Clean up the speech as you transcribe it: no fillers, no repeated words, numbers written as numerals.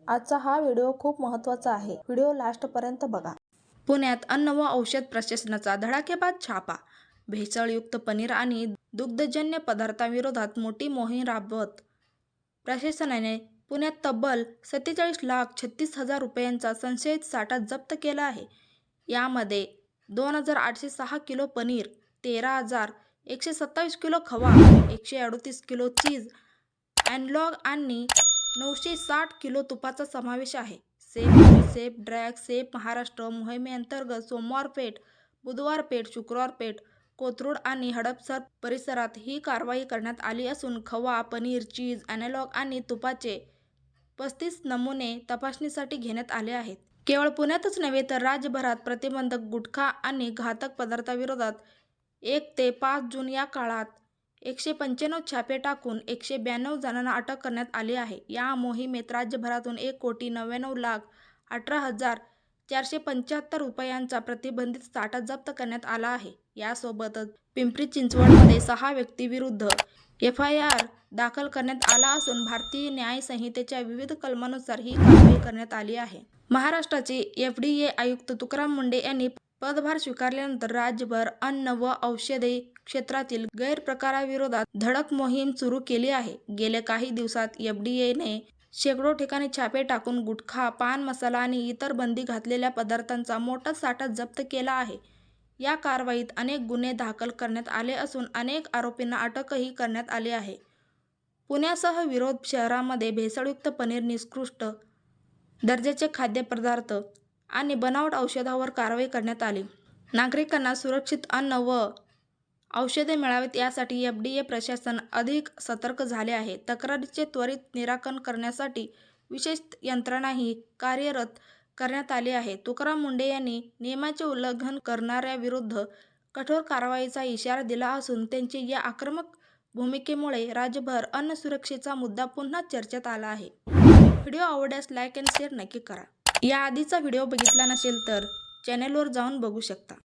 आजचा हा व्हिडिओ खूप महत्त्वाचा आहे. व्हिडिओ लास्टपर्यंत बघा. पुण्यात अन्न व औषध प्रशासनाचा धडाकेबाज छापा. भेसळयुक्त पनीर आणि दुग्धजन्य पदार्थांविरोधात मोठी मोहीम राबवत प्रशासनाने पुण्यात तब्बल 47,36,000 रुपयांचा संशयित साठा जप्त केला आहे. यामध्ये 2,806 किलो पनीर, 13,127 किलो खवा, 138 किलो चीज अॅनालॉग आणि 960 किलो तुपाचा समावेश आहे. Safe food, safe drug, safe Maharashtra मोहिमेअंतर्गत सोमवार पेठ, बुधवार पेठ, शुक्रवार पेठ, कोथरूड आणि हडपसर परिसरात ही कारवाई करण्यात आली असून खवा, पनीर, चीज, अॅनालॉग आणि तुपाचे 35 नमुने तपासणीसाठी घेण्यात आले आहेत. केवळ पुण्यातच नव्हे तर राज्यभरात प्रतिबंधक गुटखा आणि घातक पदार्थांविरोधात 1 ते 5 जून या काळात 195 छापे टाकून 192 जणांना अटक करण्यात आली आहे. या मोहिमेत राज्यभरातून 1,99,18,475 रुपयांचा प्रतिबंधित साठा जप्त करण्यात आला आहे. यासोबतच पिंपरी चिंचवडमध्ये 6 व्यक्तींविरुद्ध एफआयआर दाखल करण्यात आला असून भारतीय न्याय संहितेच्या विविध कलमांनुसार ही कारवाई करण्यात आली आहे. महाराष्ट्राचे एफडीए आयुक्त तुकाराम मुंढे यांनी पदभार स्वीकारल्यानंतर राज्यभर अन्न व औषधे क्षेत्रातील गैरप्रकारांविरोधात धडक मोहीम सुरू केली आहे. गेल्या काही दिवसात एफडीएने शेकडो ठिकाणी छापे टाकून गुटखा, पान मसाला आणि इतर बंदी घातलेल्या पदार्थांचा मोठा साठा जप्त केला आहे. या कारवाईत अनेक गुन्हे दाखल करण्यात आले असून अनेक आरोपींना अटकही करण्यात आली आहे. पुण्यासह विविध शहरांमध्ये भेसळयुक्त पनीर, निकृष्ट दर्जाचे खाद्यपदार्थ आणि बनावट औषधांवर कारवाई करण्यात आली. नागरिकांना सुरक्षित अन्न व औषधे मिळावीत यासाठी एफडीए प्रशासन अधिक सतर्क झाले आहे. तक्रारींचे त्वरित निराकरण करण्यासाठी विशेष यंत्रणाही कार्यरत करण्यात आली आहे. तुकाराम मुंढे यांनी नियमांचे उल्लंघन करणाऱ्यांविरुद्ध कठोर कारवाईचा इशारा दिला असून त्यांच्या या आक्रमक भूमिकेमुळे राज्यभर अन्न सुरक्षेचा मुद्दा पुन्हा चर्चेत आला आहे. व्हिडिओ आवडल्यास लाईक आणि शेअर नक्की करा. या आधीचा व्हिडिओ बघितला नसेल तर चॅनेलवर जाऊन बघू शकता.